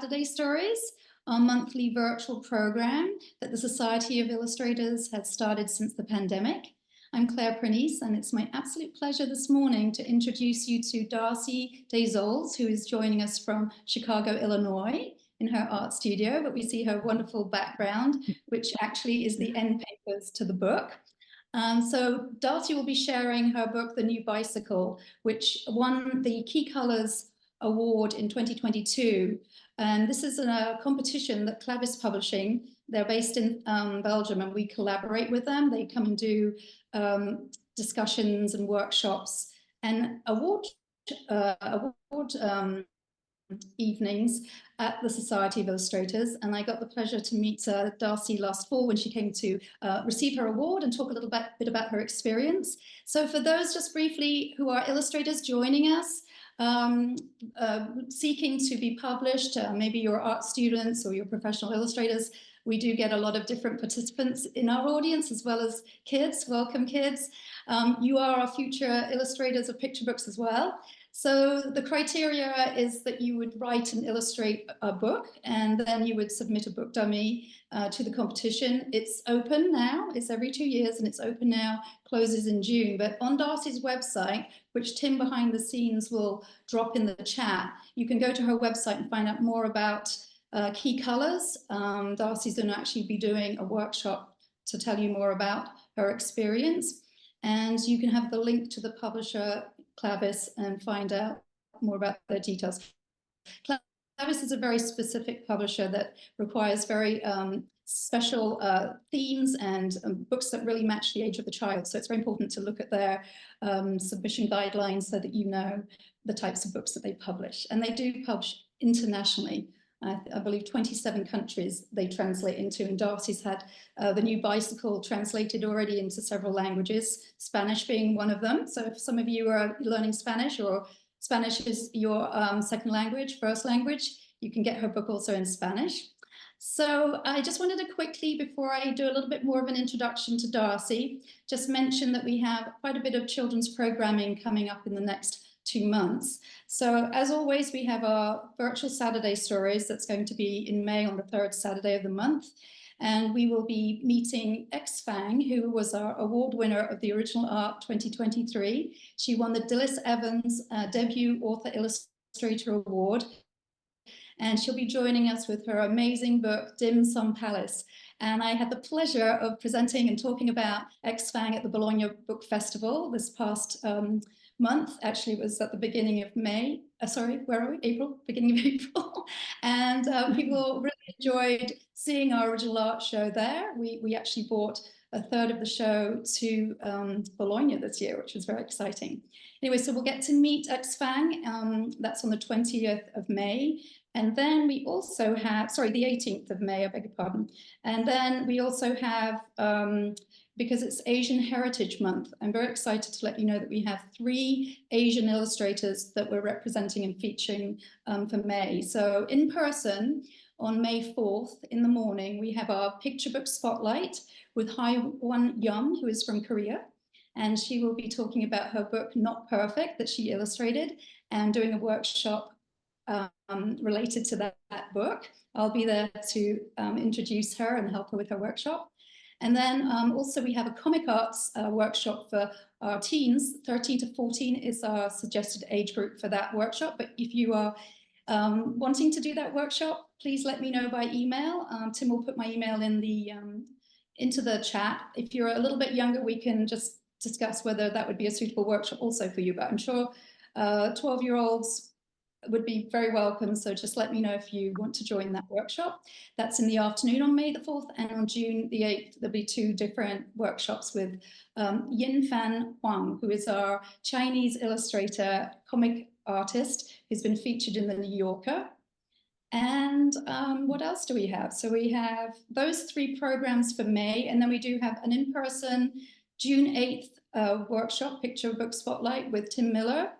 Saturday Stories, our monthly virtual program that the Society of Illustrators has started since the pandemic. I'm Claire Pernice, and it's my absolute pleasure this morning to introduce you to Darcy Day Zoells, who is joining us from Chicago, Illinois, in her art studio. But we see her wonderful background, which actually is the end papers to the book. So Darcy will be sharing her book, The New Bicycle, which won the Key Colors Award in 2022. And this is a competition that Clavis Publishing, they're based in Belgium, and we collaborate with them. They come and do discussions and workshops and award evenings at the Society of Illustrators. And I got the pleasure to meet Darcy last fall when she came to receive her award and talk a little bit about her experience. So for those just briefly who are illustrators joining us, seeking to be published, maybe your art students or your professional illustrators, we do get a lot of different participants in our audience, as well as kids. Welcome, kids. You are our future illustrators of picture books as well. So the criteria is that you would write and illustrate a book, and then you would submit a book dummy to the competition. It's open now, it's every 2 years, and it's open now, closes in June. But on Darcy's website, which Tim behind the scenes will drop in the chat, you can go to her website and find out more about Key Colors. Darcy's going to actually be doing a workshop to tell you more about her experience. And you can have the link to the publisher, Clavis, and find out more about their details. Clavis is a very specific publisher that requires very special themes and books that really match the age of the child. So it's very important to look at their submission guidelines so that you know the types of books that they publish. And they do publish internationally. I believe 27 countries they translate into, and Darcy's had The New Bicycle translated already into several languages, Spanish being one of them. So if some of you are learning Spanish, or Spanish is your second language, first language, you can get her book also in Spanish. So I just wanted to quickly, before I do a little bit more of an introduction to Darcy, just mention that we have quite a bit of children's programming coming up in the next 2 months. So as always, we have our virtual Saturday Stories that's going to be in May on the 3rd Saturday of the month. And we will be meeting X-Fang, who was our award winner of the Original Art 2023. She won the Dilys Evans Debut Author Illustrator Award. And she'll be joining us with her amazing book, Dim Sum Palace. And I had the pleasure of presenting and talking about X-Fang at the Bologna Book Festival this past month. Actually, it was at the beginning of May. Sorry, where are we? April, beginning of April. And people really enjoyed seeing our original art show there. We actually brought a third of the show to Bologna this year, which was very exciting. Anyway, so we'll get to meet X-Fang. That's on the 20th of May. And then we also have, sorry, the 18th of May, I beg your pardon. And then we also have, because it's Asian Heritage Month, I'm very excited to let you know that we have 3 Asian illustrators that we're representing and featuring for May. So in person, on May 4th in the morning, we have our picture book spotlight with Hae-won Young, who is from Korea. And she will be talking about her book, Not Perfect, that she illustrated, and doing a workshop related to that book. I'll be there to introduce her and help her with her workshop. And then also we have a comic arts workshop for our teens. 13 to 14 is our suggested age group for that workshop. But if you are wanting to do that workshop, please let me know by email. Tim will put my email in the into the chat. If you're a little bit younger, we can just discuss whether that would be a suitable workshop also for you. But I'm sure 12-year-olds would be very welcome. So just let me know if you want to join that workshop. That's in the afternoon on May the 4th, and on June the 8th, there'll be 2 different workshops with Yin Fan Huang, who is our Chinese illustrator, comic artist, who's been featured in the New Yorker. And what else do we have? So we have those 3 programs for May, and then we do have an in-person June 8th workshop, Picture Book Spotlight with Tim Miller.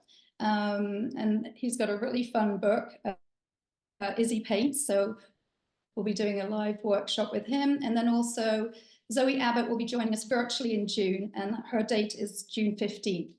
And he's got a really fun book, Izzy Paints, so we'll be doing a live workshop with him. And then also Zoe Abbott will be joining us virtually in June, and her date is June 15th.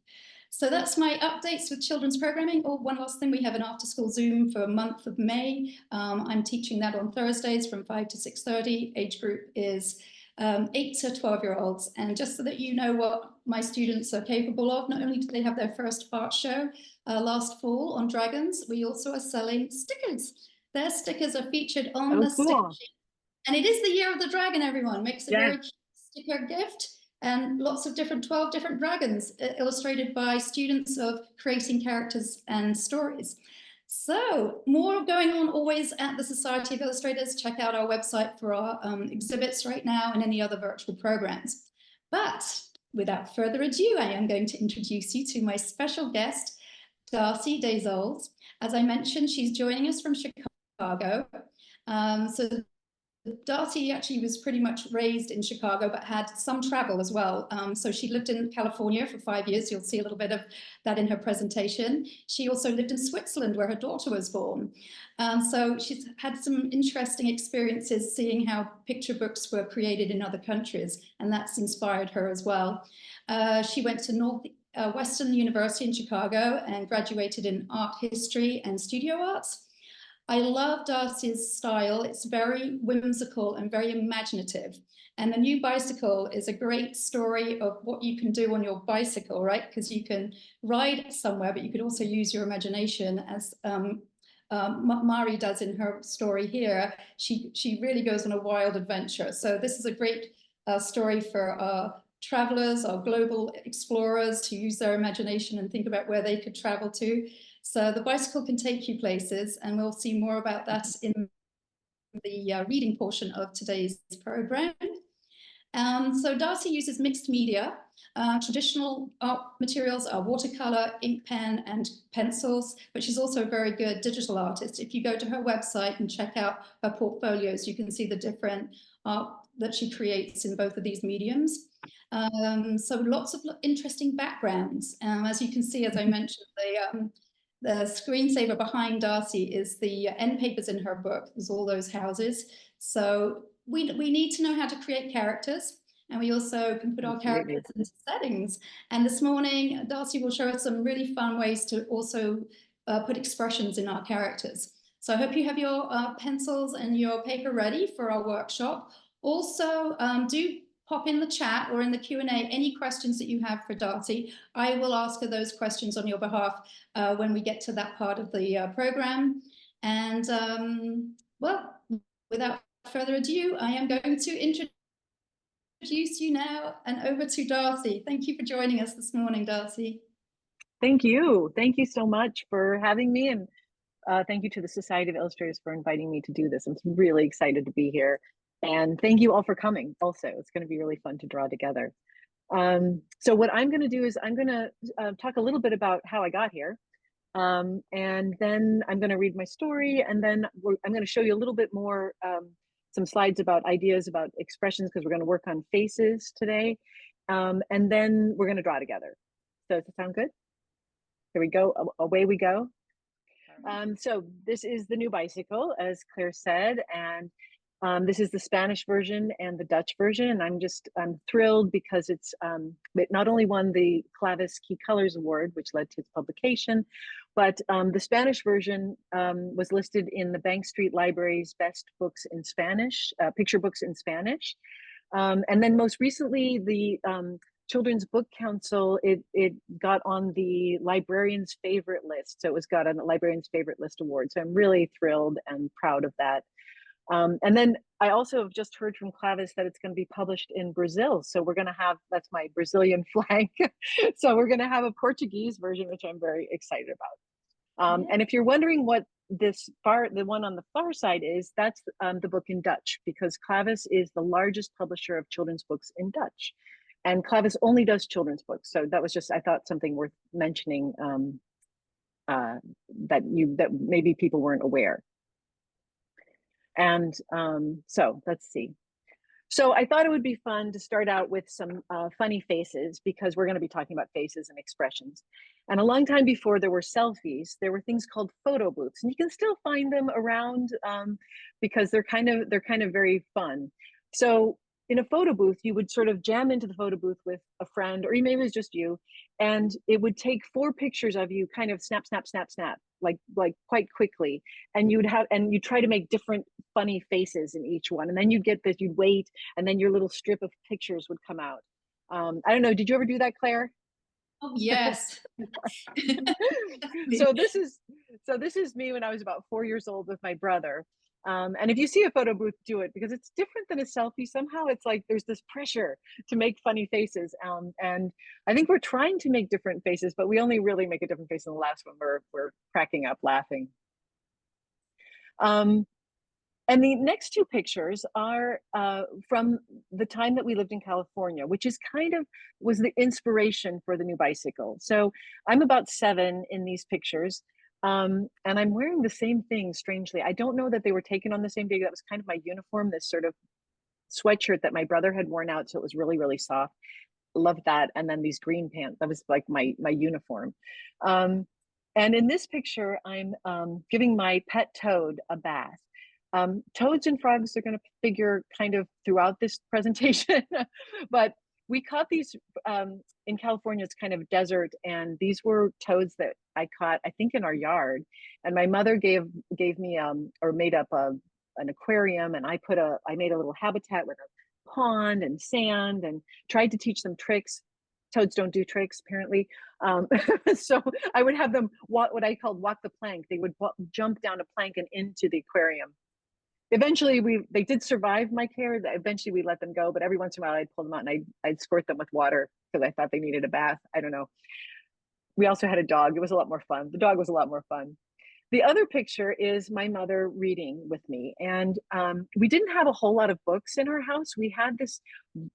So that's my updates with children's programming. Oh, one last thing, we have an after-school Zoom for a month of May. I'm teaching that on Thursdays from 5 to 6:30. Age group is 8 to 12-year-olds. And just so that you know what my students are capable of, not only did they have their first art show last fall on dragons, we also are selling stickers. Their stickers are featured on the sticker sheet. And it is the year of the dragon, everyone. Makes a very cute sticker gift. And lots of 12 different dragons illustrated by students of creating characters and stories. So more going on always at the Society of Illustrators. Check out our website for our exhibits right now and any other virtual programs. But without further ado, I am going to introduce you to my special guest, Darcy Day Zoells. As I mentioned, she's joining us from Chicago. So Darcy actually was pretty much raised in Chicago, but had some travel as well. So she lived in California for 5 years. You'll see a little bit of that in her presentation. She also lived in Switzerland, where her daughter was born. So she's had some interesting experiences seeing how picture books were created in other countries, and that's inspired her as well. She went to Northwestern University in Chicago and graduated in art history and studio arts. I love Darcy's style. It's very whimsical and very imaginative. And the new bicycle is a great story of what you can do on your bicycle, right? Because you can ride somewhere, but you could also use your imagination, as Mari does in her story here. She really goes on a wild adventure. So this is a great story for our travelers, our global explorers, to use their imagination and think about where they could travel to. So the bicycle can take you places, and we'll see more about that in the reading portion of today's program. So Darcy uses mixed media. Traditional art materials are watercolor, ink pen, and pencils, but she's also a very good digital artist. If you go to her website and check out her portfolios, you can see the different art that she creates in both of these mediums. So lots of interesting backgrounds. As you can see, as I mentioned, the screensaver behind Darcy is the end papers in her book. There's all those houses. So we need to know how to create characters, and we also can put our characters into settings. And this morning, Darcy will show us some really fun ways to also put expressions in our characters. So I hope you have your pencils and your paper ready for our workshop. Also, do pop in the chat or in the Q&A any questions that you have for Darcy. I will ask her those questions on your behalf when we get to that part of the program. And well, without further ado, I am going to introduce you now and over to Darcy. Thank you for joining us this morning, Darcy. Thank you. Thank you so much for having me, and thank you to the Society of Illustrators for inviting me to do this. I'm really excited to be here. And thank you all for coming also. It's going to be really fun to draw together. So what I'm going to do is I'm going to talk a little bit about how I got here. And then I'm going to read my story, and then I'm going to show you a little bit more, some slides about ideas about expressions, because we're going to work on faces today. And then we're going to draw together. So does it sound good? Here we go. Away we go. So this is the new bicycle, as Claire said, and this is the Spanish version and the Dutch version, and I'm thrilled because it not only won the Clavis Key Colors Award, which led to its publication, but the Spanish version was listed in the Bank Street Library's Best Books in Spanish, Picture Books in Spanish. And then most recently, the Children's Book Council, it got on the Librarian's Favorite List. So it was got on the Librarian's Favorite List Award. So I'm really thrilled and proud of that. And then I also have just heard from Clavis that it's going to be published in Brazil. So we're going to have, that's my Brazilian flag. So we're going to have a Portuguese version, which I'm very excited about. And if you're wondering what the one on the far side is, that's the book in Dutch, because Clavis is the largest publisher of children's books in Dutch. And Clavis only does children's books. So that was just, I thought, something worth mentioning, that maybe people weren't aware. And so let's see. So I thought it would be fun to start out with some funny faces, because we're going to be talking about faces and expressions. And a long time before there were selfies, there were things called photo booths, and you can still find them around because they're kind of very fun. So in a photo booth, you would sort of jam into the photo booth with a friend, or maybe it was just you, and it would take 4 pictures of you, kind of snap, snap, snap, snap, like quite quickly, and you try to make different funny faces in each one, and then you'd get this, you'd wait, and then your little strip of pictures would come out. I don't know, did you ever do that, Claire? Oh, yes. so this is me when I was about 4 years old with my brother. And if you see a photo booth, do it, because it's different than a selfie. Somehow it's like there's this pressure to make funny faces. And I think we're trying to make different faces, but we only really make a different face in the last one. We're cracking up laughing. And the next 2 pictures are from the time that we lived in California, which is was the inspiration for the new bicycle. So I'm about 7 in these pictures, and I'm wearing the same thing, strangely. I don't know that they were taken on the same day. That was kind of my uniform, this sort of sweatshirt that my brother had worn out, so it was really, really soft. Loved that. And then these green pants, that was like my uniform. And in this picture, I'm giving my pet toad a bath. Toads and frogs are going to figure kind of throughout this presentation, but we caught these in California. It's kind of desert, and these were toads that I caught, I think, in our yard. And my mother gave me or made up an aquarium, and I made a little habitat with a pond and sand, and tried to teach them tricks. Toads don't do tricks, apparently. So I would have them what I called walk the plank. They would jump down a plank and into the aquarium. Eventually they did survive my care. Eventually we let them go, but every once in a while I'd pull them out and I'd squirt them with water because I thought they needed a bath. I don't know. We also had a dog. It was a lot more fun. The dog was a lot more fun. The other picture is my mother reading with me. And we didn't have a whole lot of books in our house. We had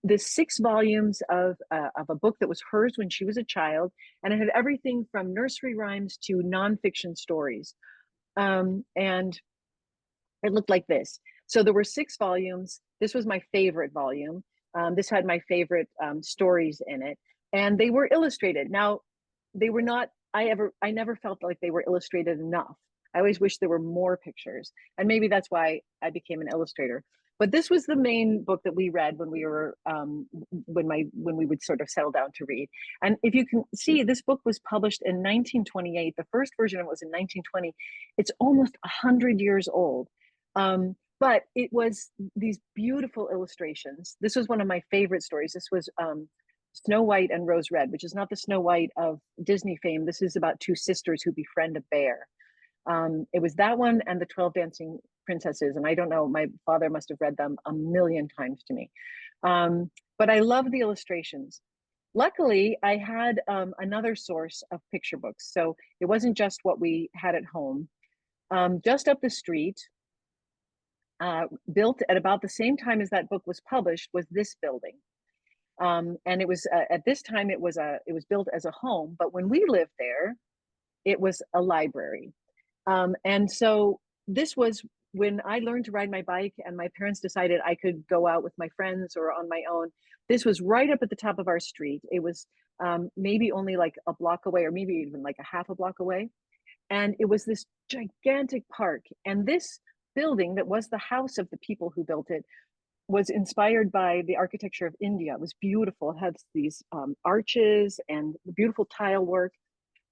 this 6 volumes of a book that was hers when she was a child. And it had everything from nursery rhymes to nonfiction stories. And it looked like this. So there were 6 volumes. This was my favorite volume. This had my favorite stories in it, and they were illustrated. Now, they were not, I never felt like they were illustrated enough. I always wish there were more pictures, and maybe that's why I became an illustrator. But this was the main book that we read when we were when we would sort of settle down to read. And if you can see, this book was published in 1928. The first version of it was in 1920. It's almost 100 years old. But it was these beautiful illustrations. This was one of my favorite stories. This was Snow White and Rose Red, which is not the Snow White of Disney fame. This is about 2 sisters who befriend a bear. It was that one and the 12 Dancing Princesses. And I don't know, my father must have read them a million times to me. But I love the illustrations. Luckily, I had another source of picture books. So it wasn't just what we had at home. Just up the street, built at about the same time as that book was published, was this building. And it was at this time it was built as a home, but when we lived there, it was a library. And so this was when I learned to ride my bike, and my parents decided I could go out with my friends or on my own. This was right up at the top of our street. It was maybe only like a block away, or maybe even like a half a block away. And it was this gigantic park. And this building that was the house of the people who built it was inspired by the architecture of India. It was beautiful. It had these arches and beautiful tile work.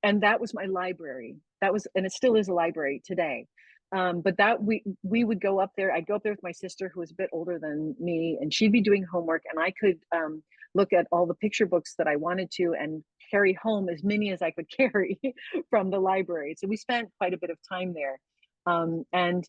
And that was my library. That was, and it still is a library today. But that we would go up there. I'd go up there with my sister, who was a bit older than me, and she'd be doing homework, and I could look at all the picture books that I wanted to and carry home as many as I could carry from the library. So we spent quite a bit of time there. And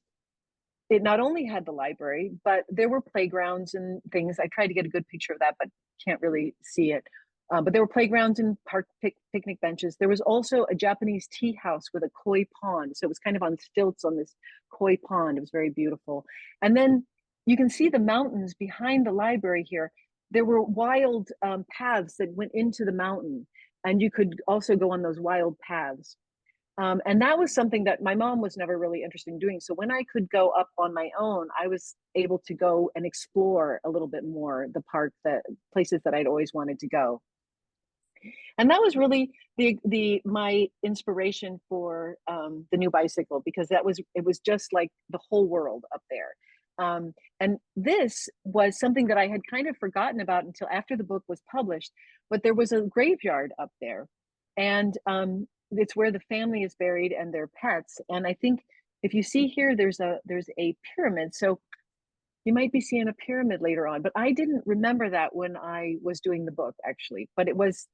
it not only had the library, but there were playgrounds and things. I tried to get a good picture of that, but can't really see it. But there were playgrounds and park picnic benches. There was also a Japanese tea house with a koi pond. So it was kind of on stilts on this koi pond. It was very beautiful. And then you can see the mountains behind the library here. There were wild paths that went into the mountain, and you could also go on those wild paths. And that was something that my mom was never really interested in doing. So when I could go up on my own, I was able to go and explore a little bit more the park, the places that I'd always wanted to go. And that was really my inspiration for the new bicycle, because it was just like the whole world up there. And this was something that I had kind of forgotten about until after the book was published, but there was a graveyard up there. And it's where the family is buried and their pets. And I think if you see here, there's a pyramid. So you might be seeing a pyramid later on, but I didn't remember that when I was doing the book, actually, but it was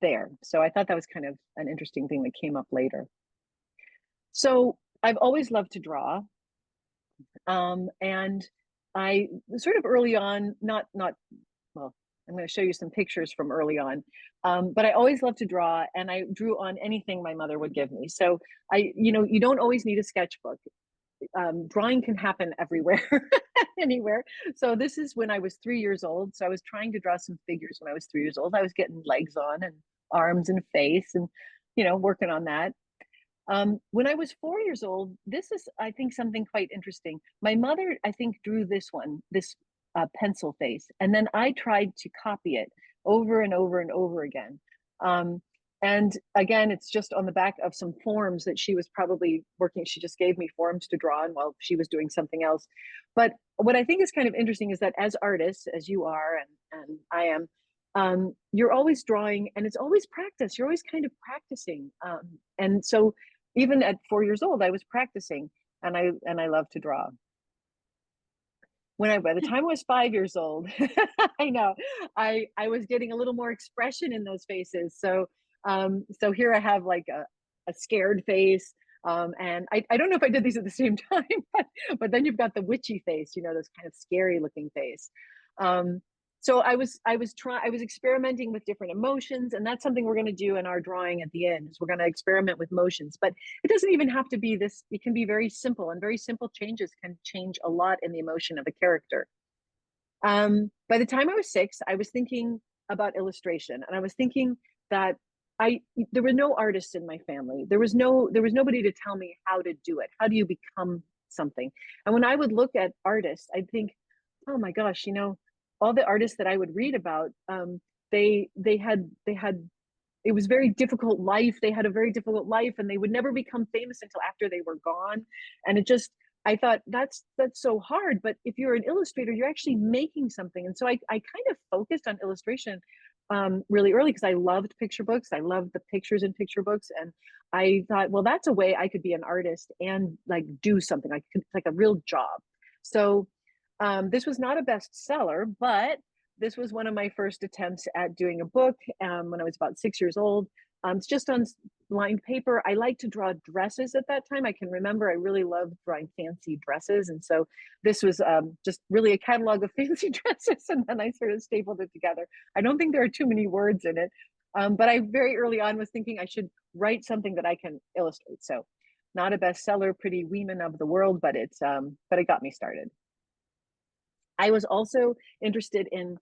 there. So I thought that was kind of an interesting thing that came up later. So I've always loved to draw. And I sort of early on, well, I'm going to show you some pictures from early on, but I always loved to draw, and I drew on anything my mother would give me. So you don't always need a sketchbook. Drawing can happen everywhere, anywhere. So this is when I was 3 years old. So I was trying to draw some figures when I was 3 years old. I was getting legs on and arms and face, and working on that. When I was 4 years old, this is, I think, something quite interesting. My mother, I think, drew this pencil face, and then I tried to copy it over and over and over again. And again, it's just on the back of some forms that she was probably working. She just gave me forms to draw on while she was doing something else. But what I think is kind of interesting is that as artists, as you are and I am, you're always drawing, and it's always practice. You're always kind of practicing. And so even at 4 years old, I was practicing, and I love to draw. By the time I was 5 years old, I know, I was getting a little more expression in those faces. So here I have like a scared face. And I don't know if I did these at the same time, but then you've got the witchy face, this kind of scary looking face. So I was experimenting with different emotions, and that's something we're going to do in our drawing at the end, is we're going to experiment with motions. But it doesn't even have to be this. It can be very simple, and very simple changes can change a lot in the emotion of a character. By the time I was 6, I was thinking about illustration, and I was thinking that there were no artists in my family. There was nobody to tell me how to do it. How do you become something? And when I would look at artists, I'd think, oh my gosh, all the artists that I would read about, they had it was very difficult life. They had a very difficult life, and they would never become famous until after they were gone. And I thought that's so hard. But if you're an illustrator, you're actually making something. And so I kind of focused on illustration really early, because I loved picture books. I loved the pictures in picture books. And I thought, well, that's a way I could be an artist and like do something like a real job. So this was not a bestseller, but this was one of my first attempts at doing a book when I was about 6 years old. It's just on lined paper. I like to draw dresses at that time. I can remember I really loved drawing fancy dresses. And so this was just really a catalog of fancy dresses. And then I sort of stapled it together. I don't think there are too many words in it. But I very early on was thinking I should write something that I can illustrate. So not a bestseller, Pretty Women of the World, but it got me started. I was also interested in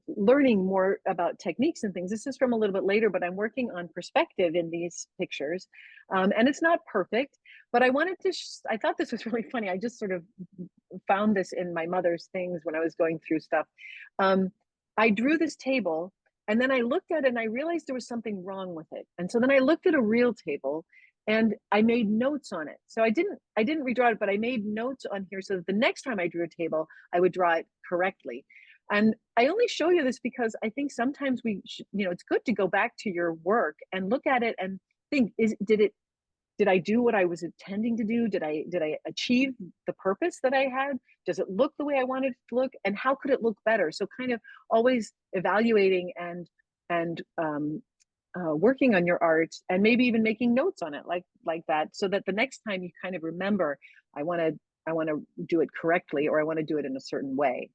learning more about techniques and things. This is from a little bit later, but I'm working on perspective in these pictures. And it's not perfect, but I thought this was really funny. I just sort of found this in my mother's things when I was going through stuff. I drew this table, and then I looked at it and I realized there was something wrong with it. And so then I looked at a real table, and I made notes on it. So I didn't redraw it, but I made notes on here so that the next time I drew a table, I would draw it correctly. And I only show you this because I think sometimes it's good to go back to your work and look at it and think, did I do what I was intending to do? Did I achieve the purpose that I had? Does it look the way I wanted it to look? And how could it look better? So kind of always evaluating and working on your art, and maybe even making notes on it like that, so that the next time you kind of remember, I want to do it correctly, or I want to do it in a certain way.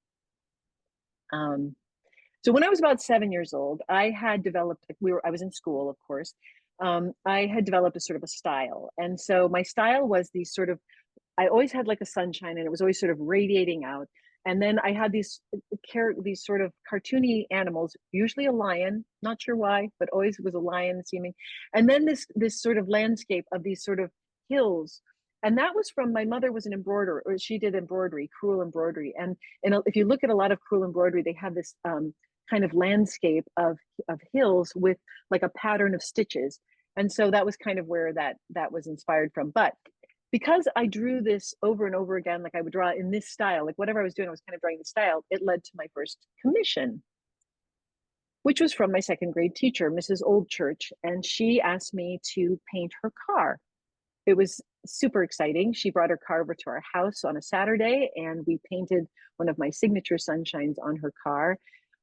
So when I was about 7 years old, I had developed, I was in school, of course. I had developed a sort of a style. And so my style was I always had like a sunshine, and it was always sort of radiating out. And then I had these sort of cartoony animals, usually a lion, not sure why, but always was a lion seeming. And then this sort of landscape of these sort of hills. And that was from, my mother was an embroiderer, or she did embroidery, crewel embroidery. And if you look at a lot of crewel embroidery, they have this kind of landscape of hills with like a pattern of stitches. And so that was kind of where that was inspired from. But because I drew this over and over again, like I would draw in this style, like whatever I was doing, I was kind of drawing the style. It led to my first commission, which was from my second grade teacher, Mrs. Oldchurch, and she asked me to paint her car. It was super exciting. She brought her car over to our house on a Saturday, and we painted one of my signature sunshines on her car.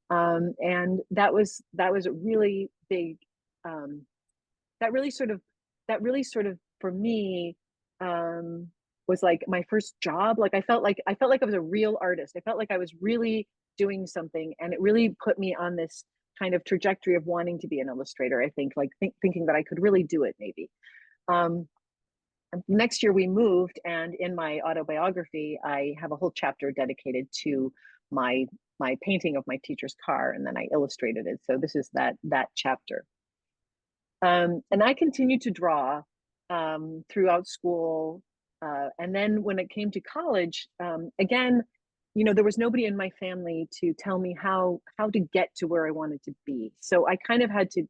And that was a really big. That really sort of for me was like my first job. Like I felt like I was a real artist. I felt like I was really doing something, and it really put me on this kind of trajectory of wanting to be an illustrator. I think like thinking that I could really do it maybe. Um, Next year we moved, and in my autobiography I have a whole chapter dedicated to my painting of my teacher's car, and then I illustrated it. So this is that chapter. And I continued to draw throughout school. And then when it came to college, again, you know, there was nobody in my family to tell me how to get to where I wanted to be. So I kind of had to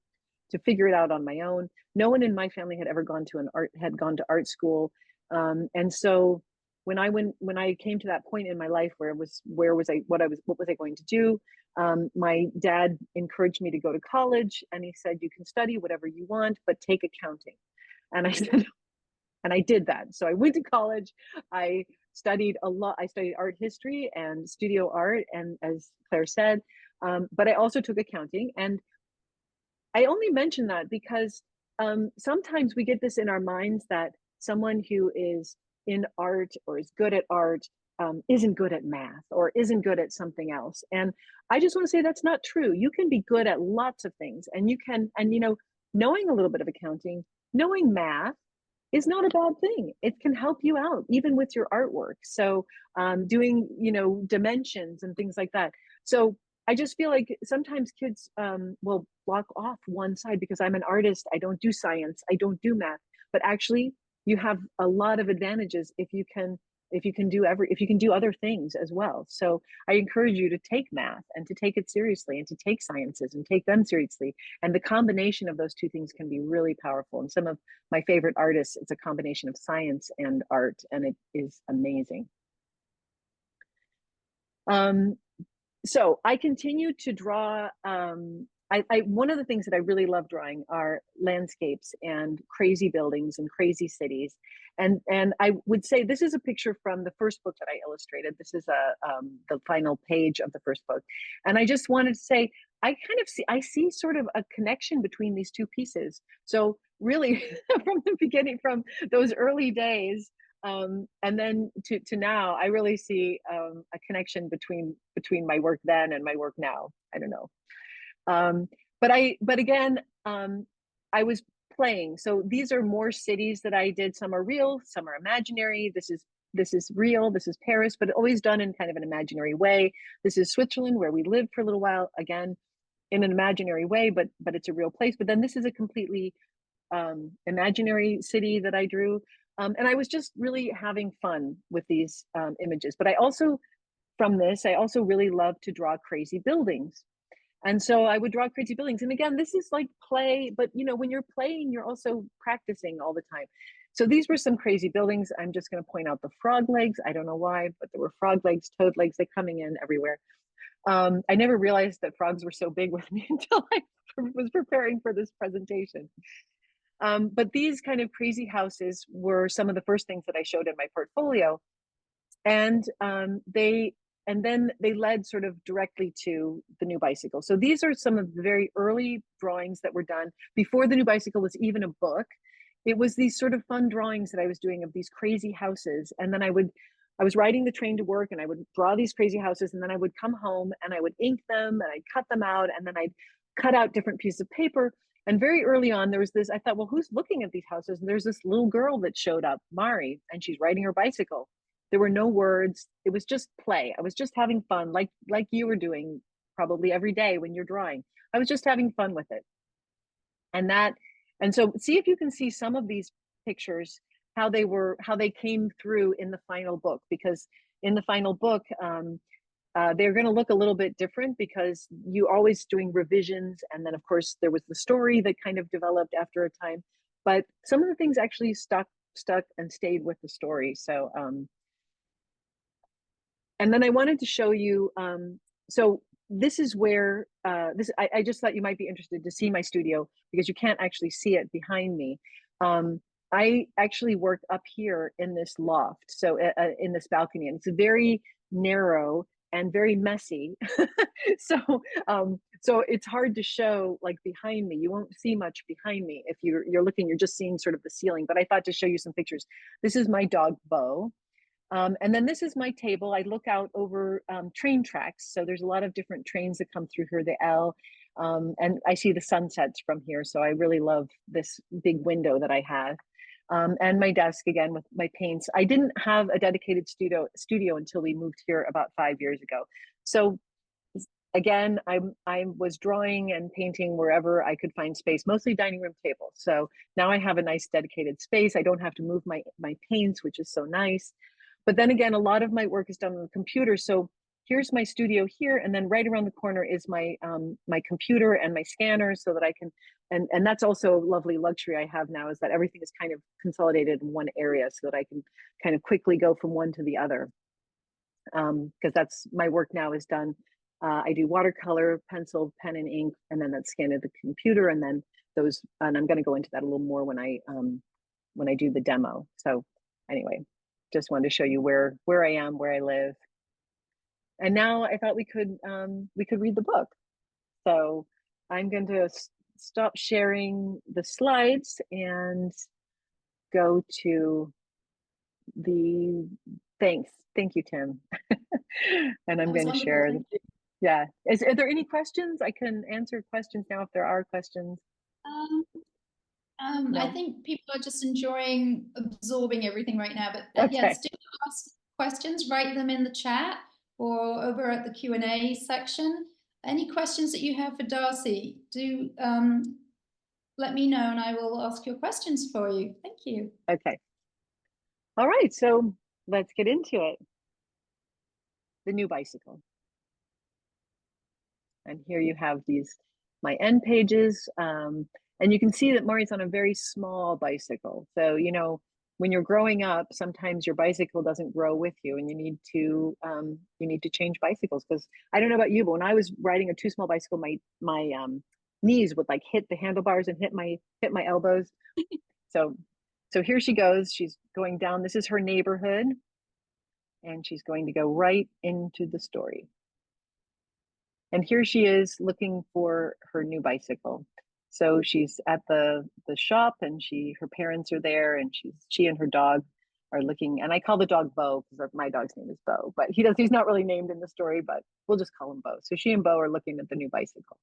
figure it out on my own. No one in my family had ever gone to art school. And so when I came to that point in my life where what was I going to do? My dad encouraged me to go to college, and he said, you can study whatever you want, but take accounting. And I said, and I did that. So I went to college. I studied a lot. I studied art history and studio art, and as Claire said, but I also took accounting. And I only mention that because sometimes we get this in our minds that someone who is in art or is good at art isn't good at math or isn't good at something else. And I just want to say that's not true. You can be good at lots of things, and you know, knowing a little bit of accounting, knowing math is not a bad thing. It can help you out even with your artwork. So doing, you know, dimensions and things like that. So I just feel like sometimes kids will block off one side because I'm an artist. I don't do science. I don't do math. But actually, you have a lot of advantages if you can do other things as well. So I encourage you to take math and to take it seriously, and to take sciences and take them seriously. And the combination of those two things can be really powerful. And some of my favorite artists, it's a combination of science and art, and it is amazing. So I continue to draw. One of the things that I really love drawing are landscapes and crazy buildings and crazy cities. And I would say this is a picture from the first book that I illustrated. This is the final page of the first book. And I just wanted to say, I see sort of a connection between these two pieces. So really from the beginning, from those early days, and then to now, I really see a connection between my work then and my work now. I don't know. But again, I was playing. So these are more cities that I did. Some are real, some are imaginary. This is real. This is Paris, but always done in kind of an imaginary way. This is Switzerland, where we lived for a little while, again, in an imaginary way, but it's a real place. But then this is a completely imaginary city that I drew. And I was just really having fun with these images. But I also really love to draw crazy buildings. And so I would draw crazy buildings. And again, this is like play, but you know, when you're playing, you're also practicing all the time. So these were some crazy buildings. I'm just going to point out the frog legs. I don't know why, but there were frog legs, toad legs, they're coming in everywhere. I never realized that frogs were so big with me until I was preparing for this presentation. But these kind of crazy houses were some of the first things that I showed in my portfolio. And then they led sort of directly to the new bicycle. So these are some of the very early drawings that were done before the new bicycle was even a book. It was these sort of fun drawings that I was doing of these crazy houses. And then I was riding the train to work, and I would draw these crazy houses, and then I would come home and I would ink them, and I'd cut them out, and then I'd cut out different pieces of paper. And very early on, there was this, I thought, well, who's looking at these houses? And there's this little girl that showed up, Mari, and she's riding her bicycle. There were no words. It was just play. I was just having fun, like you were doing probably every day when you're drawing. I was just having fun with it. And so see if you can see some of these pictures, how they came through in the final book, because in the final book, they're going to look a little bit different because you're always doing revisions. And then of course there was the story that kind of developed after a time, but some of the things actually stuck stuck and stayed with the story. So, and then I wanted to show you, so this is where, I just thought you might be interested to see my studio because you can't actually see it behind me. I actually work up here in this loft, so in this balcony, and it's very narrow and very messy. So, so it's hard to show like behind me. You won't see much behind me if you're looking. You're just seeing sort of the ceiling. But I thought to show you some pictures. This is my dog Bo. And then this is my table. I look out over train tracks. So there's a lot of different trains that come through here, the L. And I see the sunsets from here. So I really love this big window that I have. And my desk again with my paints. I didn't have a dedicated studio until we moved here about 5 years ago. So again, I was drawing and painting wherever I could find space, mostly dining room table. So now I have a nice dedicated space. I don't have to move my paints, which is so nice. But then again, a lot of my work is done on the computer. So here's my studio here, and then right around the corner is my my computer and my scanner, so that I can, and that's also a lovely luxury I have now, is that everything is kind of consolidated in one area, so that I can kind of quickly go from one to the other. Because that's my work now is done. I do watercolor, pencil, pen, and ink, and then that's scanned at the computer, and then those, and I'm going to go into that a little more when I do the demo. So anyway, just wanted to show you where I am, where I live. And now I thought we could read the book. So I'm going to stop sharing the slides and go to the thanks. Thank you, Tim. And I'm going to share. Yeah. Are there any questions? I can answer questions now if there are questions. No. I think people are just enjoying absorbing everything right now. But okay. Yes, do ask questions. Write them in the chat or over at the Q&A section. Any questions that you have for Darcy, do let me know and I will ask your questions for you. Thank you. Okay. All right, so let's get into it. The new bicycle. And here you have my end pages. And you can see that Mari's on a very small bicycle. So, you know, when you're growing up, sometimes your bicycle doesn't grow with you, and you need to change bicycles. Because I don't know about you, but when I was riding a too small bicycle, my knees would like hit the handlebars and hit my elbows. So here she goes. She's going down. This is her neighborhood, and she's going to go right into the story. And here she is looking for her new bicycle. So she's at the shop, and her parents are there, and she and her dog are looking. And I call the dog Bo because my dog's name is Bo, but he's not really named in the story, but we'll just call him Bo. So she and Bo are looking at the new bicycle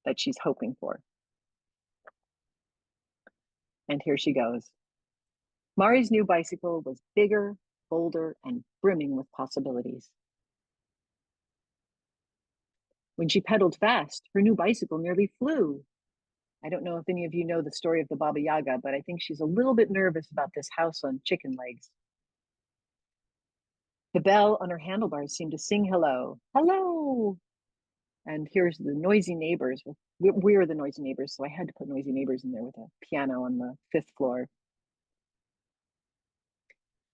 that she's hoping for. And here she goes. Mari's new bicycle was bigger, bolder, and brimming with possibilities. When she pedaled fast, her new bicycle nearly flew. I don't know if any of you know the story of the Baba Yaga, but I think she's a little bit nervous about this house on chicken legs. The bell on her handlebars seemed to sing hello, hello. And here's the noisy neighbors. We're the noisy neighbors, so I had to put noisy neighbors in there with a piano on the 5th floor.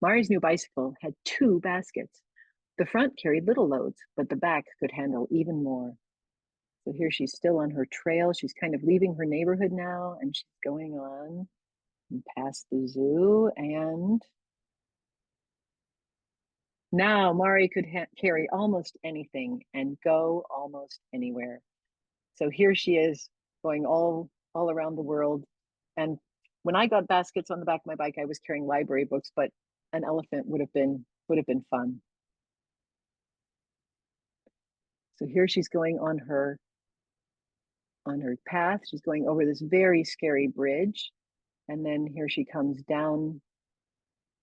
Mari's new bicycle had 2 baskets. The front carried little loads, but the back could handle even more. So here she's still on her trail. She's kind of leaving her neighborhood now, and she's going on and past the zoo. And now Mari could carry almost anything and go almost anywhere. So here she is going all around the world. And when I got baskets on the back of my bike, I was carrying library books, but an elephant would have been fun. So here she's going on her path. She's going over this very scary bridge. And then here she comes down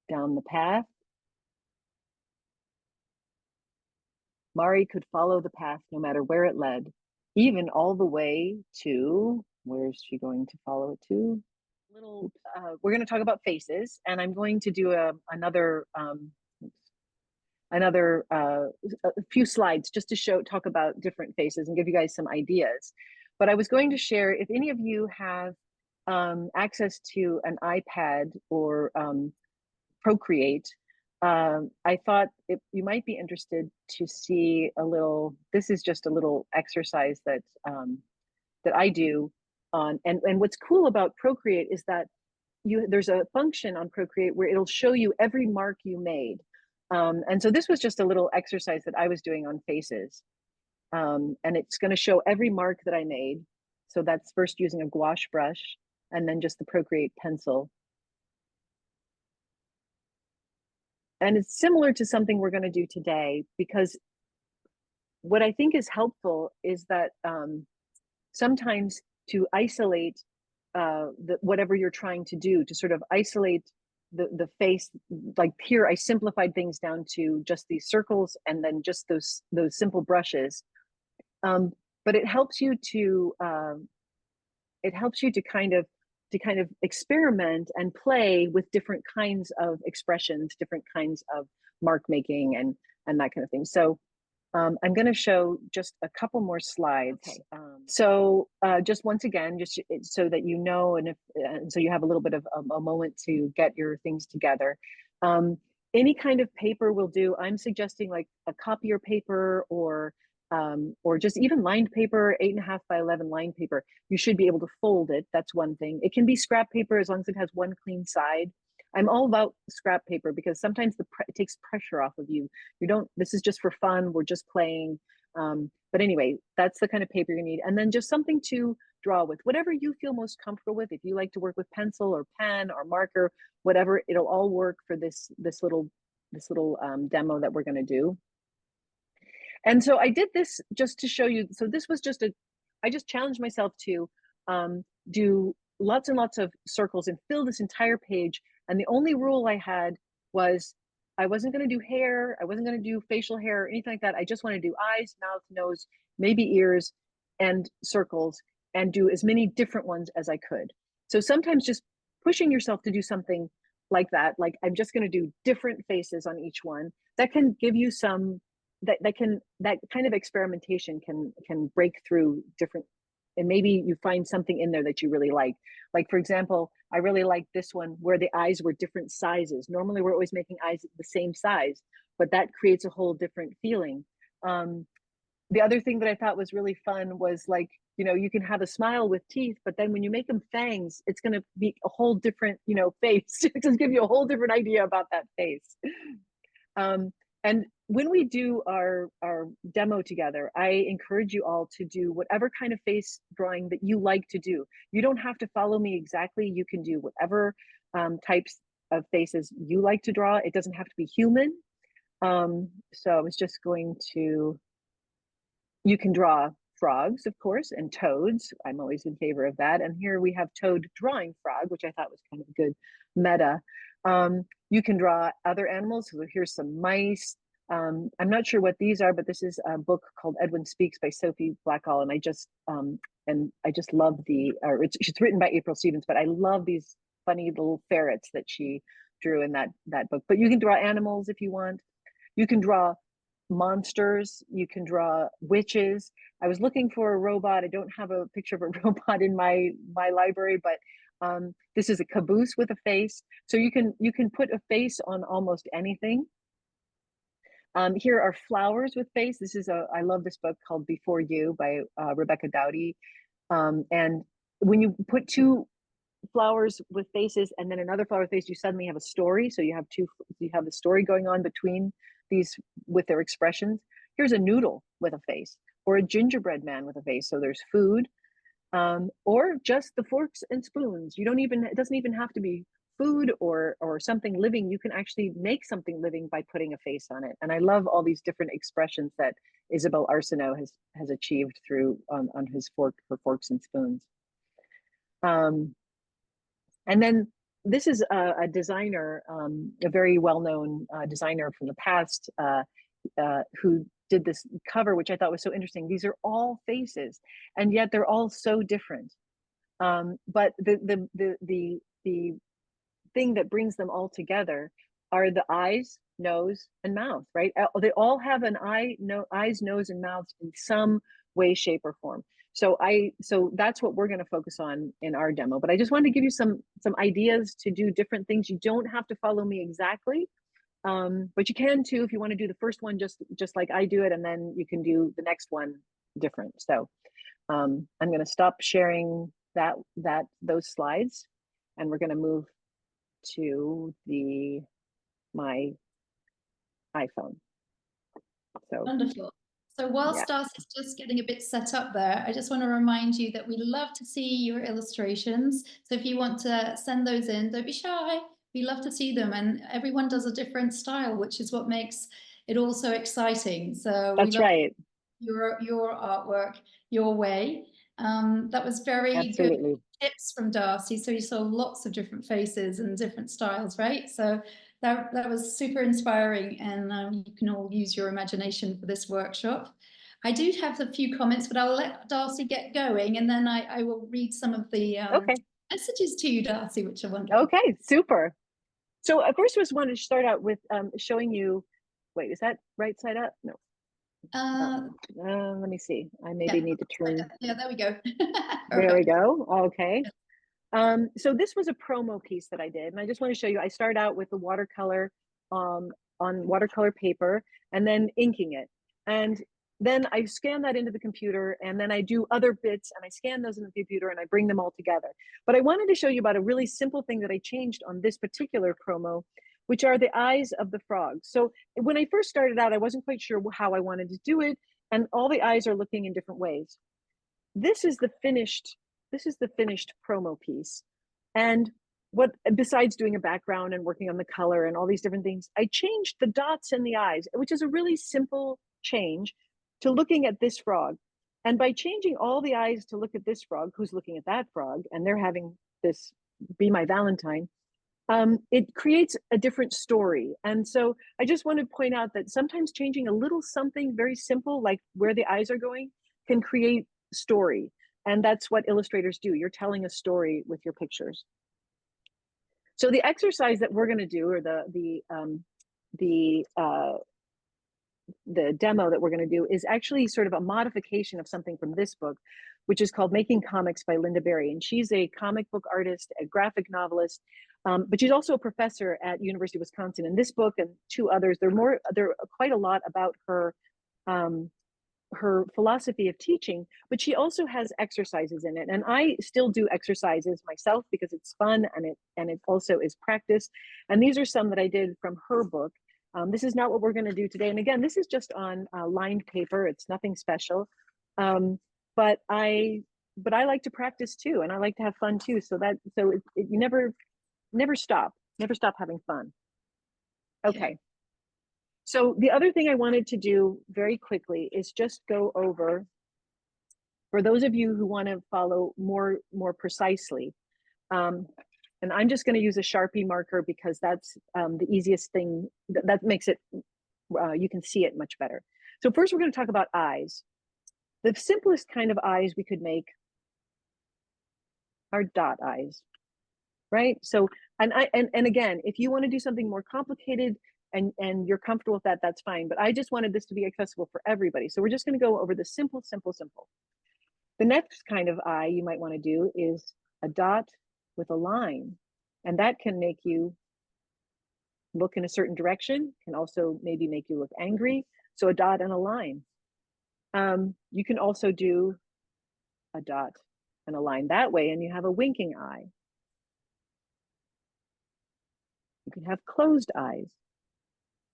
the path. Mari could follow the path no matter where it led, even all the way to, where's she going to follow it to? We're going to talk about faces, and I'm going to do another a few slides just to talk about different faces and give you guys some ideas. But I was going to share, if any of you have access to an iPad or Procreate, I thought you might be interested to see a little. This is just a little exercise that that I do on. And what's cool about Procreate is that there's a function on Procreate where it'll show you every mark you made. And so this was just a little exercise that I was doing on faces. And it's going to show every mark that I made. So that's first using a gouache brush and then just the Procreate pencil. And it's similar to something we're going to do today, because what I think is helpful is that sometimes to isolate whatever you're trying to do, to sort of isolate the face. Like here, I simplified things down to just these circles and then just those simple brushes. But it helps you to kind of experiment and play with different kinds of expressions, different kinds of mark making, and that kind of thing. So I'm going to show just a couple more slides. Okay. So just once again, just so that you know, and so you have a little bit of a moment to get your things together. Any kind of paper will do. I'm suggesting like a copier paper or just even lined paper, 8.5 by 11 lined paper. You should be able to fold it. That's one thing. It can be scrap paper as long as it has one clean side. I'm all about scrap paper because sometimes it takes pressure off of you. This is just for fun. We're just playing. But anyway, that's the kind of paper you need. And then just something to draw with, whatever you feel most comfortable with. If you like to work with pencil or pen or marker, whatever, it'll all work for this little demo that we're going to do. And so I did this just to show you. So this was I just challenged myself to do lots and lots of circles and fill this entire page. And the only rule I had was I wasn't going to do hair. I wasn't going to do facial hair or anything like that. I just want to do eyes, mouth, nose, maybe ears, and circles, and do as many different ones as I could. So sometimes just pushing yourself to do something like that, like I'm just going to do different faces on each one, that can give you some, that kind of experimentation can break through different, and maybe you find something in there that you really like. Like, for example, I really like this one where the eyes were different sizes. Normally we're always making eyes the same size, but that creates a whole different feeling. The other thing that I thought was really fun was, like, you can have a smile with teeth, but then when you make them fangs, it's going to be a whole different, face. It just give you a whole different idea about that face. And when we do our demo together, I encourage you all to do whatever kind of face drawing that you like to do. You don't have to follow me exactly. You can do whatever types of faces you like to draw. It doesn't have to be human. So I was just going to, you can draw frogs, of course, and toads. I'm always in favor of that. And here we have Toad drawing frog, which I thought was kind of a good meta. You can draw other animals. So here's some mice. I'm not sure what these are, but this is a book called Edwin Speaks by Sophie Blackall, and I just love it's written by April Stevens, but I love these funny little ferrets that she drew in that book. But you can draw animals if you want. You can draw monsters. You can draw witches. I was looking for a robot. I don't have a picture of a robot in my library, but this is a caboose with a face. So you can put a face on almost anything. Here are flowers with face. I love this book called Before You by Rebecca Dowdy. And when you put two flowers with faces and then another flower with face, you suddenly have a story. So you have the story going on between these with their expressions. Here's a noodle with a face, or a gingerbread man with a face. So there's food, or just the forks and spoons. It doesn't even have to be food or something living. You can actually make something living by putting a face on it. And I love all these different expressions that Isabel Arsenault has achieved through on her forks and spoons. And then this is a designer, a very well-known designer from the past, who did this cover, which I thought was so interesting. These are all faces, and yet they're all so different. But the thing that brings them all together are the eyes, nose, and mouth, right? They all have an eyes, nose, and mouth in some way, shape, or form. So that's what we're going to focus on in our demo. But I just wanted to give you some ideas to do different things. You don't have to follow me exactly, but you can too if you want to do the first one just like I do it, and then you can do the next one different. So I'm going to stop sharing those slides, and we're going to move to my iPhone. So wonderful. So whilst Darcy's just getting a bit set up there, I just want to remind you that we love to see your illustrations. So if you want to send those in, don't be shy. We love to see them, and everyone does a different style, which is what makes it all so exciting. So that's right. Your artwork your way. That was very Absolutely. good tips from Darcy. So you saw lots of different faces and different styles, right? So that was super inspiring, and you can all use your imagination for this workshop. I do have a few comments, but I'll let Darcy get going, and then I will read some of the messages to you, Darcy, which are wonderful. Okay, super. So first I just wanted to start out with showing you, wait, is that right side up? No. Let me see. I maybe need to turn. Yeah, there we go. There we go. Okay. So this was a promo piece that I did, and I just want to show you. I started out with the watercolor on watercolor paper, and then inking it, and then I scan that into the computer, and then I do other bits, and I scan those in the computer, and I bring them all together. But I wanted to show you about a really simple thing that I changed on this particular promo, which are the eyes of the frog. So when I first started out, I wasn't quite sure how I wanted to do it, and all the eyes are looking in different ways. This is the finished promo piece. And what, besides doing a background and working on the color and all these different things, I changed the dots in the eyes, which is a really simple change, to looking at this frog. And by changing all the eyes to look at this frog, who's looking at that frog, and they're having this be my Valentine, it creates a different story. And so I just want to point out that sometimes changing a little something very simple, like where the eyes are going, can create story. And that's what illustrators do. You're telling a story with your pictures. So the exercise that we're going to do, or the demo that we're going to do, is actually sort of a modification of something from this book, which is called Making Comics by Linda Berry. And she's a comic book artist, a graphic novelist, but she's also a professor at University of Wisconsin. And this book and two others, they're quite a lot about her her philosophy of teaching, but she also has exercises in it. And I still do exercises myself because it's fun, and it also is practice. And these are some that I did from her book. This is not what we're going to do today. And again, this is just on lined paper. It's nothing special. But I like to practice too, and I like to have fun too. So you never stop having fun. Okay. So the other thing I wanted to do very quickly is just go over, for those of you who want to follow more precisely, and I'm just going to use a Sharpie marker because that's the easiest thing. That makes it, you can see it much better. So first we're going to talk about eyes. The simplest kind of eyes we could make are dot eyes, right? So, and again, if you want to do something more complicated, and you're comfortable with that, that's fine. But I just wanted this to be accessible for everybody. So we're just going to go over the simple. The next kind of eye you might want to do is a dot with a line. And that can make you look in a certain direction, can also maybe make you look angry. So a dot and a line. You can also do a dot and a line that way, and you have a winking eye. You can have closed eyes.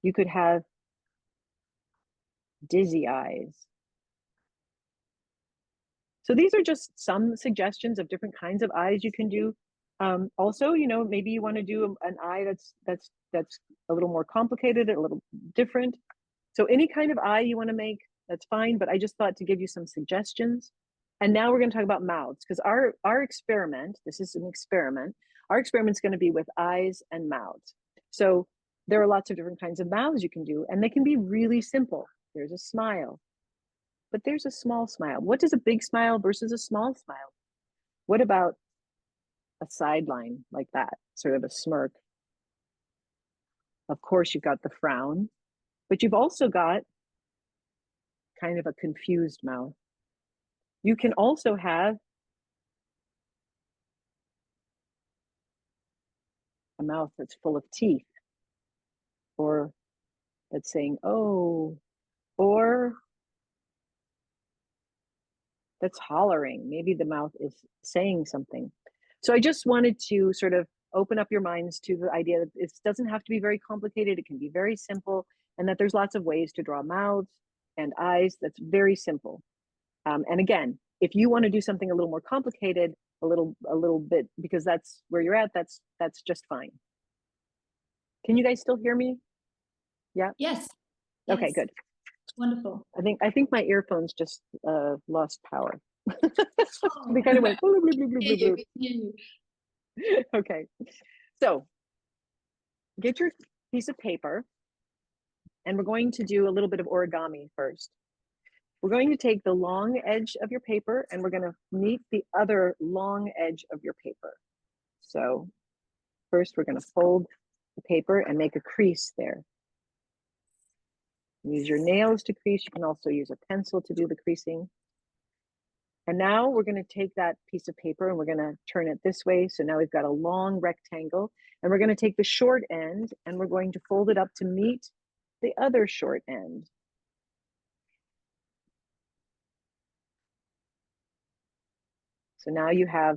You could have dizzy eyes. So these are just some suggestions of different kinds of eyes you can do. Also, maybe you want to do an eye that's a little more complicated, a little different. So any kind of eye you want to make, that's fine. But I just thought to give you some suggestions. And now we're going to talk about mouths, because our experiment, this is an experiment. Our experiment's going to be with eyes and mouths. So there are lots of different kinds of mouths you can do, and they can be really simple. There's a smile, but there's a small smile. What does a big smile versus a small smile? What about a sideline like that, sort of a smirk? Of course, you've got the frown, but you've also got kind of a confused mouth. You can also have a mouth that's full of teeth, or that's saying, oh, or that's hollering. Maybe the mouth is saying something. So I just wanted to sort of open up your minds to the idea that it doesn't have to be very complicated. It can be very simple, and that there's lots of ways to draw mouths and eyes. That's very simple. And again, if you want to do something a little more complicated, a little bit, because that's where you're at, that's just fine. Can you guys still hear me? Yeah. Yes. Okay, Yes. good. Wonderful. I think my earphones just lost power. Oh. They kind of went. Bloop, bloop, bloop, bloop, bloop. Okay, so get your piece of paper, and we're going to do a little bit of origami first. We're going to take the long edge of your paper, and we're going to meet the other long edge of your paper. So first, we're going to fold the paper and make a crease there. Use your nails to crease. You can also use a pencil to do the creasing. And now we're going to take that piece of paper and we're going to turn it this way. So now we've got a long rectangle, and we're going to take the short end and we're going to fold it up to meet the other short end. So now you have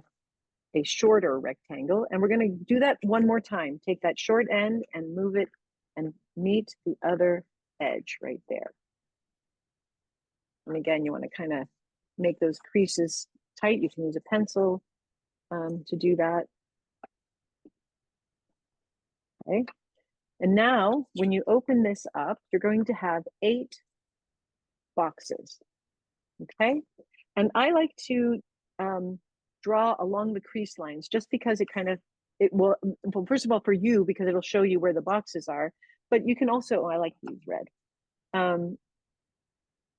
a shorter rectangle, and we're going to do that one more time. Take that short end and move it and meet the other edge right there. And again, you want to kind of make those creases tight. You can use a pencil to do that. Okay. And now when you open this up, you're going to have 8 boxes. Okay. And I like to draw along the crease lines, just because it will, well, first of all, for you, because it'll show you where the boxes are, but you can also, I like to use red.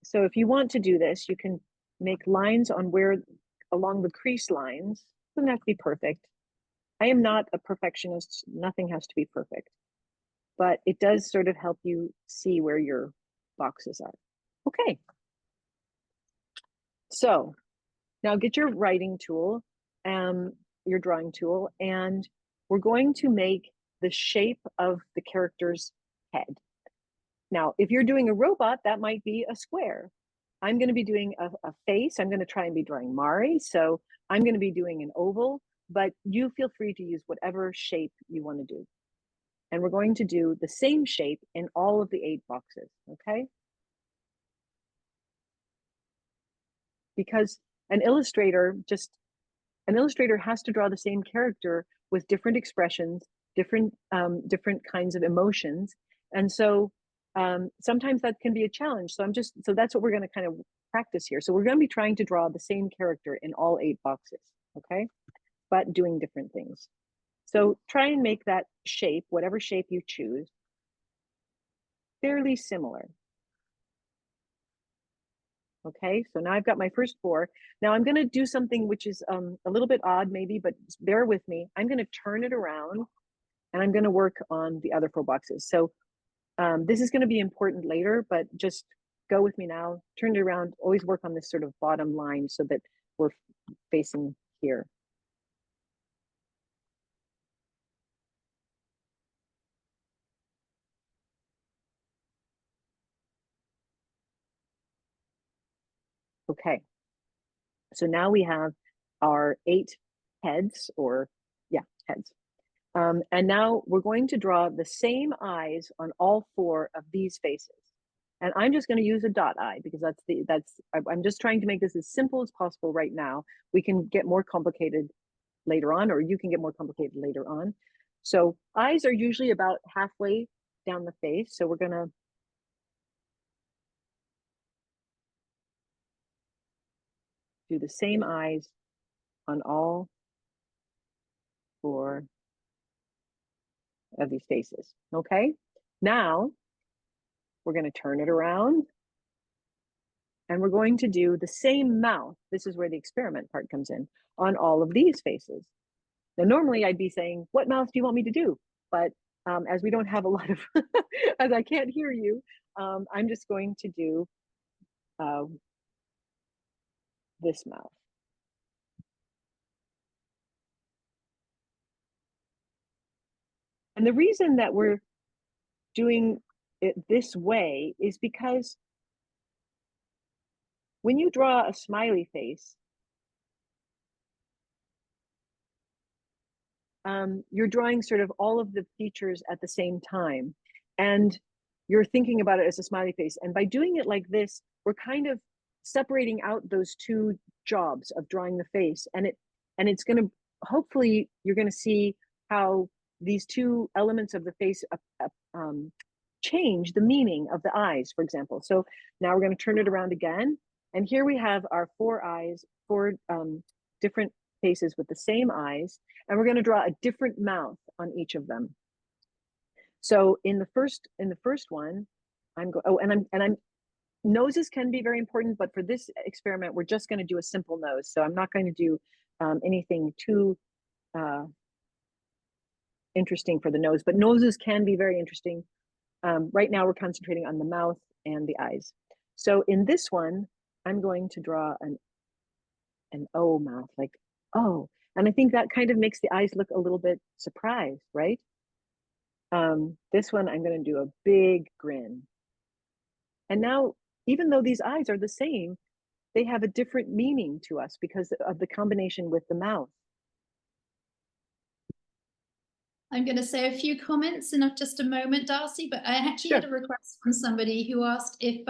So if you want to do this, you can make lines on along the crease lines. It doesn't have to be perfect. I am not a perfectionist. Nothing has to be perfect, but it does sort of help you see where your boxes are. Okay. So now get your writing tool, your drawing tool, and we're going to make the shape of the character's head. Now, if you're doing a robot, that might be a square. I'm going to be doing a face. I'm going to try and be drawing Mari. So I'm going to be doing an oval, but you feel free to use whatever shape you want to do. And we're going to do the same shape in all of the 8 boxes, okay? Because an illustrator has to draw the same character with different expressions, different kinds of emotions. And so sometimes that can be a challenge. So that's what we're going to kind of practice here. So we're going to be trying to draw the same character in all 8 boxes, okay? But doing different things. So try and make that shape, whatever shape you choose, fairly similar. Okay, so now I've got my first 4. Now I'm going to do something which is a little bit odd maybe, but bear with me. I'm going to turn it around and I'm going to work on the other 4 boxes. So this is going to be important later, but just go with me now. Turn it around, always work on this sort of bottom line so that we're facing here. Okay, so now we have our 8 heads, or yeah, heads. And now we're going to draw the same eyes on all 4 of these faces. And I'm just going to use a dot eye because I'm just trying to make this as simple as possible right now. We can get more complicated later on, or you can get more complicated later on. So eyes are usually about halfway down the face. So we're going to do the same eyes on all 4 of these faces. Okay, now we're going to turn it around and we're going to do the same mouth. This is where the experiment part comes in, on all of these faces. Now, normally I'd be saying, what mouth do you want me to do? But as we don't have a lot of, as I can't hear you, I'm just going to do this mouth. And the reason that we're doing it this way is because when you draw a smiley face, you're drawing sort of all of the features at the same time. And you're thinking about it as a smiley face. And by doing it like this, we're kind of separating out those two jobs of drawing the face. And it's going to, hopefully, you're going to see how these two elements of the face change the meaning of the eyes, for example. So now we're going to turn it around again. And here we have our four eyes, four different faces with the same eyes. And we're going to draw a different mouth on each of them. So in the first one, noses can be very important, but for this experiment, we're just going to do a simple nose. So I'm not going to do anything too interesting for the nose, but noses can be very interesting. Right now, we're concentrating on the mouth and the eyes. So in this one, I'm going to draw an O mouth, like oh, and I think that kind of makes the eyes look a little bit surprised, right? This one, I'm going to do a big grin. And now, even though these eyes are the same, they have a different meaning to us because of the combination with the mouth. I'm going to say a few comments in just a moment, Darcy, but I actually had a request from somebody who asked if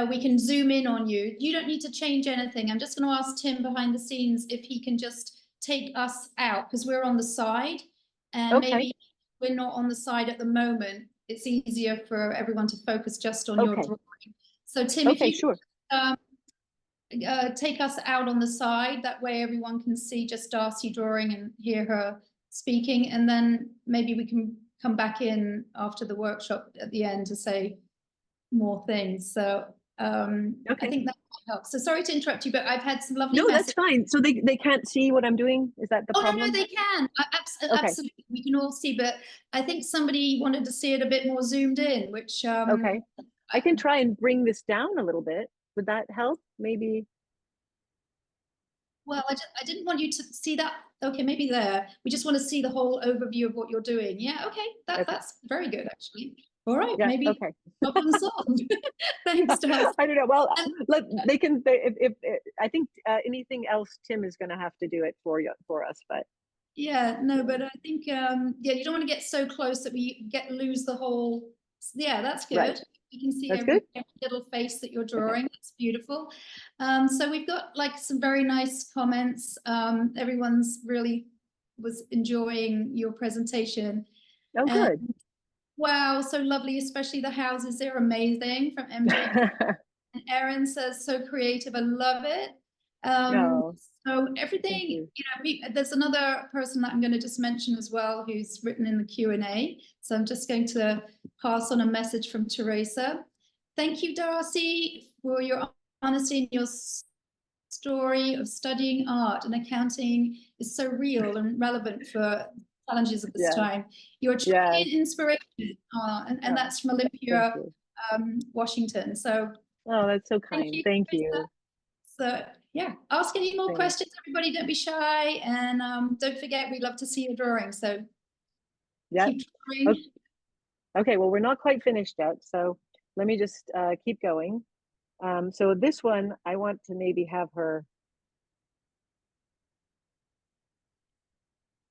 we can zoom in on you. You don't need to change anything. I'm just going to ask Tim behind the scenes if he can just take us out, because we're on the side, and maybe we're not on the side at the moment. It's easier for everyone to focus just on your drawing. So Tim, if you take us out on the side, that way everyone can see just Darcy drawing and hear her speaking, and then maybe we can come back in after the workshop at the end to say more things. So I think that might help. So sorry to interrupt you, but I've had some lovely messages. That's fine. So they can't see what I'm doing? Is that the problem? No, they can. Absolutely. We can all see, but I think somebody wanted to see it a bit more zoomed in, which I can try and bring this down a little bit. Would that help? Maybe. Well, I didn't want you to see that. Okay, maybe there. We just want to see the whole overview of what you're doing. Yeah, okay. That's very good, actually. All right, maybe problem solved. Thanks, Darcy. I don't know. Well, they can. If I think anything else, Tim is going to have to do it for us. But yeah, no, but I think you don't want to get so close that we lose the whole. Yeah, that's good. Right. You can see every little face that you're drawing. It's beautiful. So we've got like some very nice comments. Everyone's really was enjoying your presentation. Oh, good. Wow, so lovely, especially the houses. They're amazing from MJ. And Erin says, so creative. I love it. So everything, there's another person that I'm going to just mention as well who's written in the Q&A. So I'm just going to pass on a message from Teresa. Thank you, Darcy, for your honesty and your story of studying art and accounting is so real and relevant for challenges of this time. You're truly an inspiration, and that's from Olympia, Washington. So, that's so kind. Thank you. So, yeah, ask any more questions, everybody. Don't be shy, and don't forget, we'd love to see your drawing. So, keep drawing. Okay, well, we're not quite finished yet, so let me just keep going. So this one, I want to maybe have her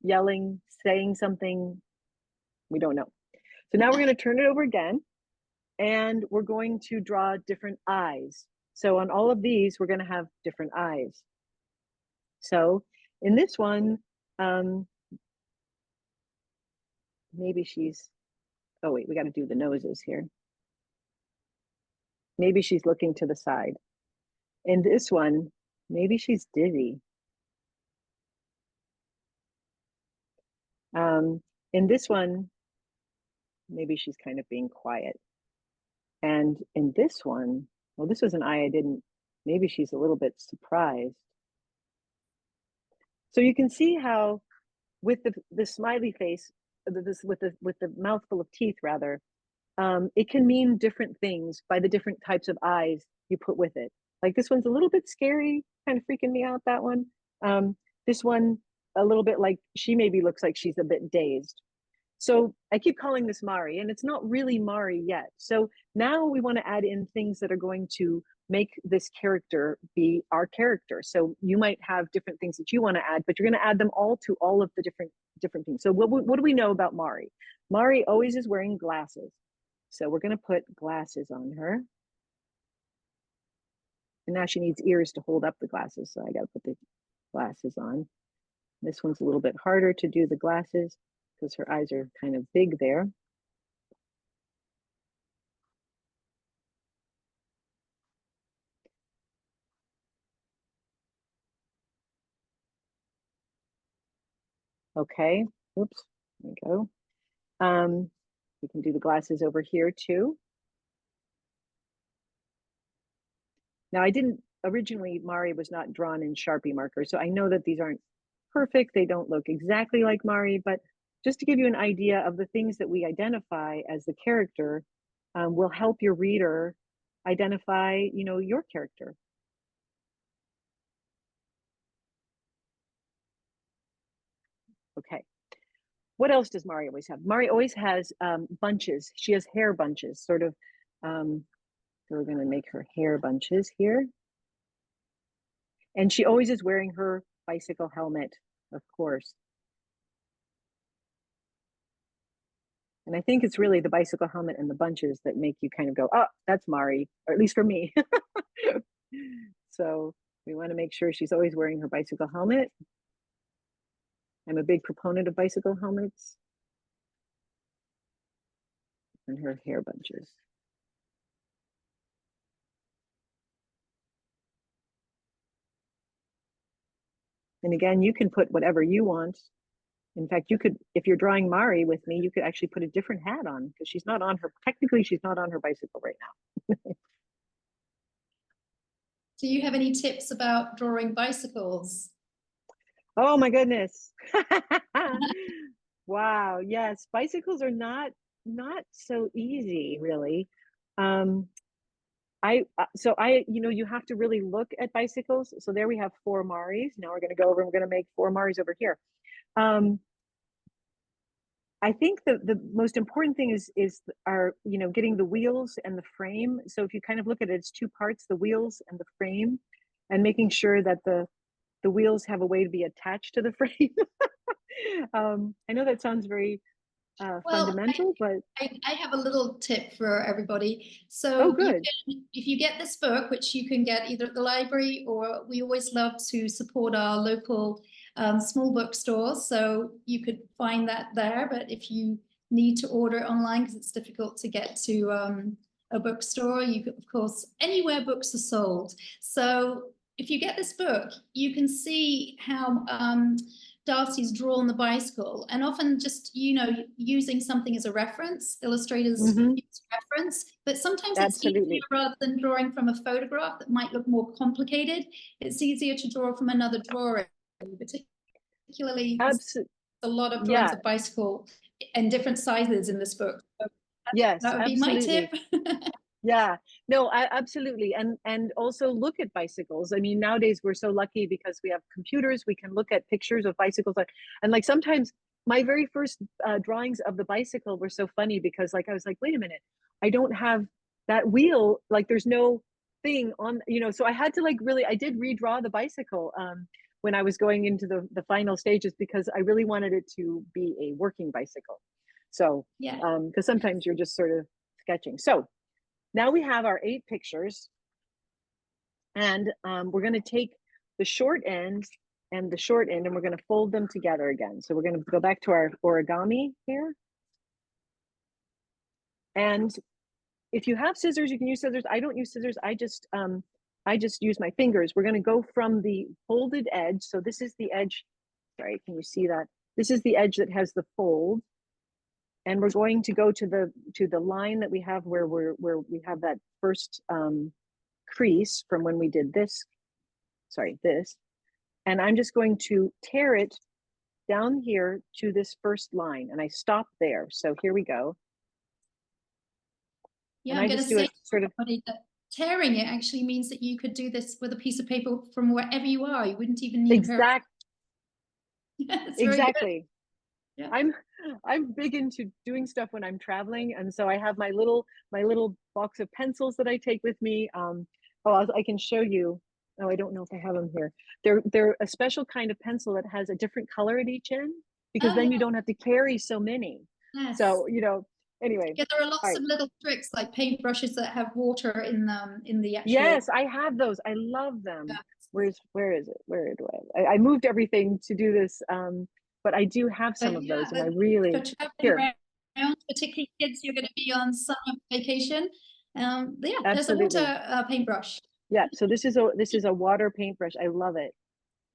yelling, saying something. We don't know. So now we're going to turn it over again, and we're going to draw different eyes. So on all of these, we're going to have different eyes. So in this one, maybe she's, oh wait, we got to do the noses here. Maybe she's looking to the side. In this one, maybe she's dizzy. In this one, maybe she's kind of being quiet. And in this one, well, this was an eye I didn't, maybe she's a little bit surprised. So you can see how with the smiley face, with the mouthful of teeth rather, it can mean different things by the different types of eyes you put with it. Like this one's a little bit scary, kind of freaking me out, that one. This one, a little bit like she maybe looks like she's a bit dazed. So I keep calling this Mari, and it's not really Mari yet. So now we want to add in things that are going to make this character be our character. So you might have different things that you want to add, but you're going to add them all to all of the different things. So what do we know about Mari? Mari always is wearing glasses. So we're going to put glasses on her. And now she needs ears to hold up the glasses. So I got to put the glasses on. This one's a little bit harder to do the glasses because her eyes are kind of big there. Okay, oops, there we go. We can do the glasses over here too. Now I didn't, originally Mari was not drawn in Sharpie markers, so I know that these aren't perfect. They don't look exactly like Mari, but just to give you an idea of the things that we identify as the character will help your reader identify, you know, your character. Okay. What else does Mari always have? Mari always has bunches. She has hair bunches, sort of. So we're going to make her hair bunches here. And she always is wearing her bicycle helmet, of course. And I think it's really the bicycle helmet and the bunches that make you kind of go, oh, that's Mari, or at least for me. So we want to make sure she's always wearing her bicycle helmet. I'm a big proponent of bicycle helmets. And her hair bunches. And again, you can put whatever you want. In fact, you could, if you're drawing Mari with me, you could actually put a different hat on because she's not on her, technically she's not on her bicycle right now. Do you have any tips about drawing bicycles? Oh my goodness. Wow, yes, bicycles are not so easy, really. You know, you have to really look at bicycles. So there we have 4 Maris. Now we're going to go over and we're going to make 4 Maris over here. I think the most important thing is you know, getting the wheels and the frame. So if you kind of look at it, it's 2 parts, the wheels and the frame, and making sure that the wheels have a way to be attached to the frame. I know that sounds very fundamental, but I have a little tip for everybody. oh, So good. if you get this book, which you can get either at the library, or we always love to support our local small bookstores, so you could find that there. But if you need to order it online because it's difficult to get to a bookstore, you could, of course, anywhere books are sold. So if you get this book, you can see how Darcy's drawn the bicycle, and often just, you know, using something as a reference. Illustrators use reference, but sometimes it's easier, rather than drawing from a photograph that might look more complicated, it's easier to draw from another drawing, particularly a lot of drawings of bicycle and different sizes in this book. So that would be my tip. Yeah, no, absolutely. And also look at bicycles. I mean, nowadays we're so lucky because we have computers, we can look at pictures of bicycles. And like sometimes my very first drawings of the bicycle were so funny because like I was like, wait a minute, I don't have that wheel, like there's no thing on, you know, so I had to like really, I did redraw the bicycle when I was going into the final stages because I really wanted it to be a working bicycle. So, yeah, because sometimes you're just sort of sketching. So now we have our 8 pictures, and we're going to take the short end and the short end, and we're going to fold them together again. So we're going to go back to our origami here. And if you have scissors, you can use scissors. I don't use scissors. I just use my fingers. We're going to go from the folded edge. So this is the edge. Sorry, can you see that? This is the edge that has the fold. And we're going to go to the line that we have where we have that first crease from when we did this. Sorry, this. And I'm just going to tear it down here to this first line, and I stop there. So here we go. Yeah, I'm going to say sort of tearing it actually means that you could do this with a piece of paper from wherever you are. You wouldn't even need a pair of it's very good. Exactly. Yeah. I'm big into doing stuff when I'm traveling, and so I have my little box of pencils that I take with me. I can show you. Oh, I don't know if I have them here. They're a special kind of pencil that has a different color at each end, because Oh then you yeah. don't have to carry so many. Yes. So, anyway. Yeah, there are All lots right. of little tricks like paintbrushes that have water in them in the actual. Yes, I have those. I love them. Yeah. Where is it? Where do I moved everything to do this, but I do have some But of yeah, those, and I for really traveling here. around, particularly kids, you're going to be on summer vacation. Yeah, there's a water Absolutely. paintbrush. Yeah, so this is a water paintbrush. I love it.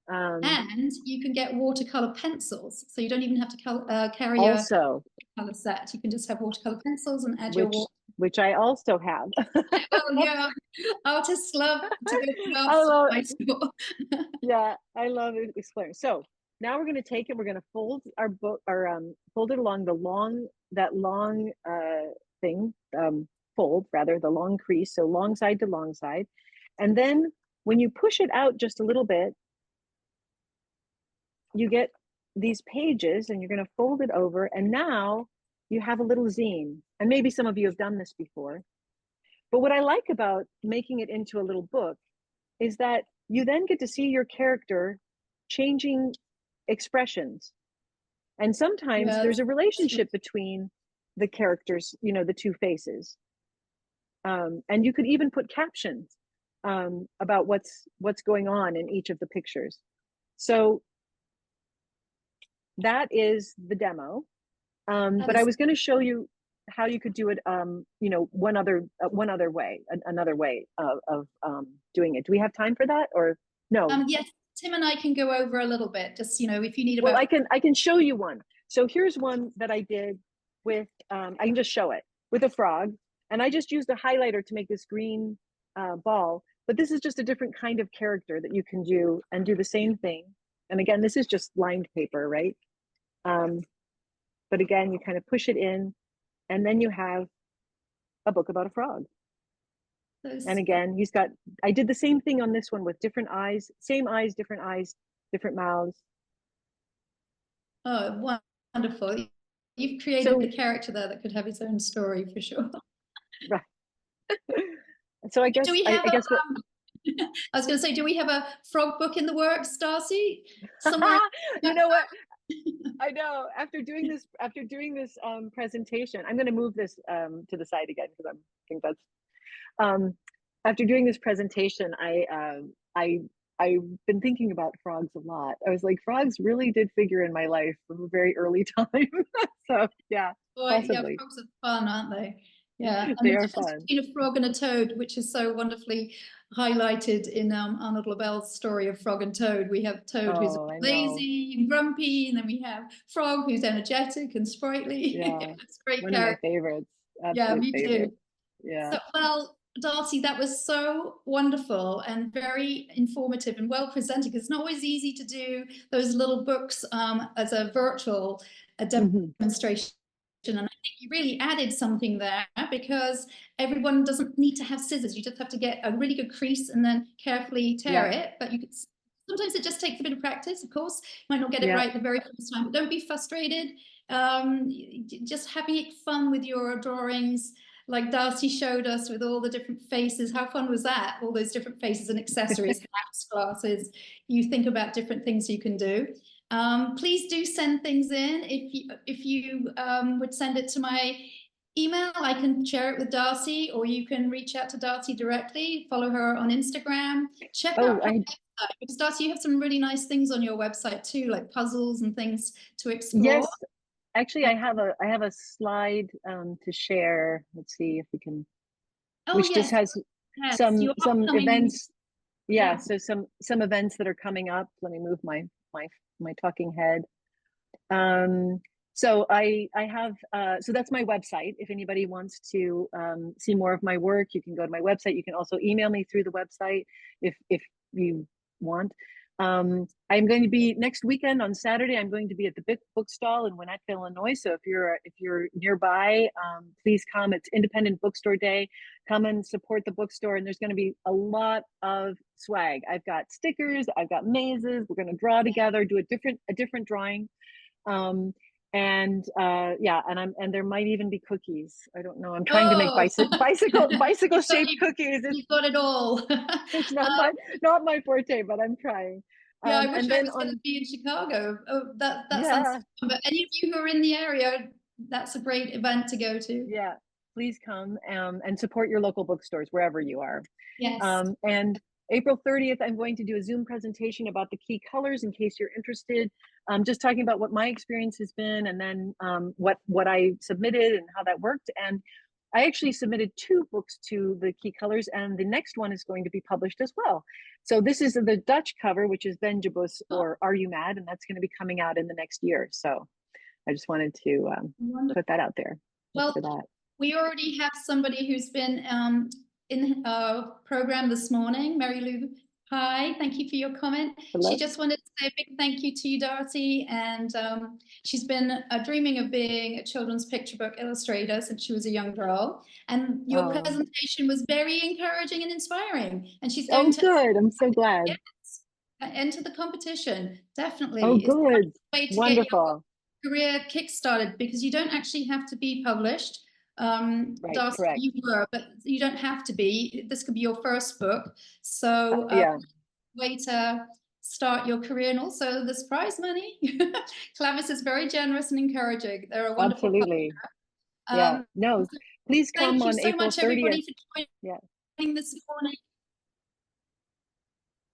And you can get watercolor pencils, so you don't even have to carry a Also, color set. You can just have watercolor pencils and add your which water. which I also have. Oh yeah, artists love to go to art I love, high school. yeah, I love exploring. So now we're going to take it. We're going to fold our book, or fold it along that long thing, fold rather, the long crease, so long side to long side, and then when you push it out just a little bit, you get these pages, and you're going to fold it over, and now you have a little zine. And maybe some of you have done this before, but what I like about making it into a little book is that you then get to see your character changing expressions, and sometimes Yes. there's a relationship between the characters, the two faces, and you could even put captions about what's going on in each of the pictures. So that is the demo. But I was going to show you how you could do it. One other way, another way of doing it. Do we have time for that, or no? Yes, Tim and I can go over a little bit. Just if you need Well, about. I can show you one. So here's one that I did with. I can just show it with a frog, and I just used a highlighter to make this green ball. But this is just a different kind of character that you can do and do the same thing. And again, this is just lined paper, right? But again, you kind of push it in, and then you have a book about a frog. And again, I did the same thing on this one with different eyes, same eyes, different mouths. Oh, wonderful. You've created the character there that could have his own story for sure. Right. So I guess, do we have I guess what, I was going to say, do we have a frog book in the works, Darcy? Somewhere. You know what? I know after doing this presentation, I'm going to move this to the side again, because I think that's after doing this presentation, I've been thinking about frogs a lot. I was like, frogs really did figure in my life from a very early time. So yeah, Boy, yeah, possibly. frogs are fun, aren't they? Yeah, and They the are difference fun. between a frog and a toad, which is so wonderfully highlighted in Arnold Lobel's story of Frog and Toad. We have Toad who's Oh, I know. lazy and grumpy, and then we have Frog who's energetic and sprightly. Yeah, It's a great one of my character. favorites. Yeah, Absolute me too. favorite. Yeah. So, well, Darcy, that was so wonderful and very informative and well presented. It's not always easy to do those little books as a virtual demonstration. And I think you really added something there, because everyone doesn't need to have scissors. You just have to get a really good crease and then carefully tear it. But you could sometimes it just takes a bit of practice, of course. You might not get it right the very first time, but don't be frustrated. Just having fun with your drawings, like Darcy showed us with all the different faces. How fun was that? All those different faces and accessories, hats, glasses. You think about different things you can do. Please do send things in. If you would send it to my email, I can share it with Darcy, or you can reach out to Darcy directly. Follow her on Instagram. Check out her website, because Darcy, you have some really nice things on your website too, like puzzles and things to explore. Yes, actually, I have a slide to share. Let's see if we can. Which just has some events. Yeah, so some events that are coming up. Let me move my talking head. So I have so that's my website. If anybody wants to see more of my work, you can go to my website. You can also email me through the website if you want. I'm going to be next weekend on Saturday. I'm going to be at the book stall in Winnetka, Illinois. So if you're nearby, please come. It's Independent Bookstore Day. Come and support the bookstore. And there's going to be a lot of swag. I've got stickers. I've got mazes. We're going to draw together, do a different drawing. Yeah, and there might even be cookies. I don't know. I'm trying to make Oh, bicycle shaped cookies. You've got it all. It's not my forte, but I'm trying. Yeah, I wish And I then was going to be in Chicago. Oh, that sounds yeah, fun. But any of you who are in the area, that's a great event to go to. yeah, please come and support your local bookstores wherever you are. Yes. And April 30th, I'm going to do a Zoom presentation about the key colors in case you're interested. Just talking about what my experience has been, and then what I submitted and how that worked. And I actually submitted 2 books to the key colors, and the next one is going to be published as well. So this is the Dutch cover, which is Ben je Bos Oh, or Are You Mad? And that's going to be coming out in the next year. So I just wanted to wonderful. put that out there. Well, For that. we already have somebody who's been in our program this morning, Mary Lou. Hi, thank you for your comment. She Hello. just wanted to say a big thank you to you, Darcy. And she's been dreaming of being a children's picture book illustrator since she was a young girl. And your Oh, presentation was very encouraging and inspiring. And she's going oh, to, good. I'm so glad. yes, enter the competition. Oh, Definitely. It's good. a way to get your Wonderful. career kickstarted because you don't actually have to be published. Right. Darcy, Correct. you were, but you don't have to be. This could be your first book. So, Yeah, way to start your career and also this prize money. Clavis is very generous and encouraging. They're a wonderful absolutely. Yeah. um, No, so please come thank you on so April much, 30th. everybody, for Yeah. joining this morning.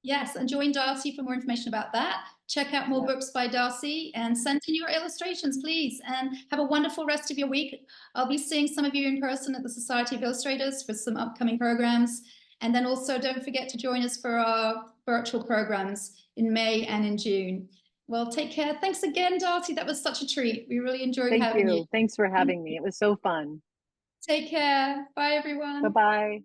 Yes, and join Darcy for more information about that. Check out more Yeah. books by Darcy and send in your illustrations, please. And have a wonderful rest of your week. I'll be seeing some of you in person at the Society of Illustrators for some upcoming programs. And then also don't forget to join us for our virtual programs in May and in June. Well, take care. Thanks again, Darcy. That was such a treat. We really enjoyed Thank having you. you. Thanks for having me. It was so fun. Take care. Bye, everyone. Bye-bye.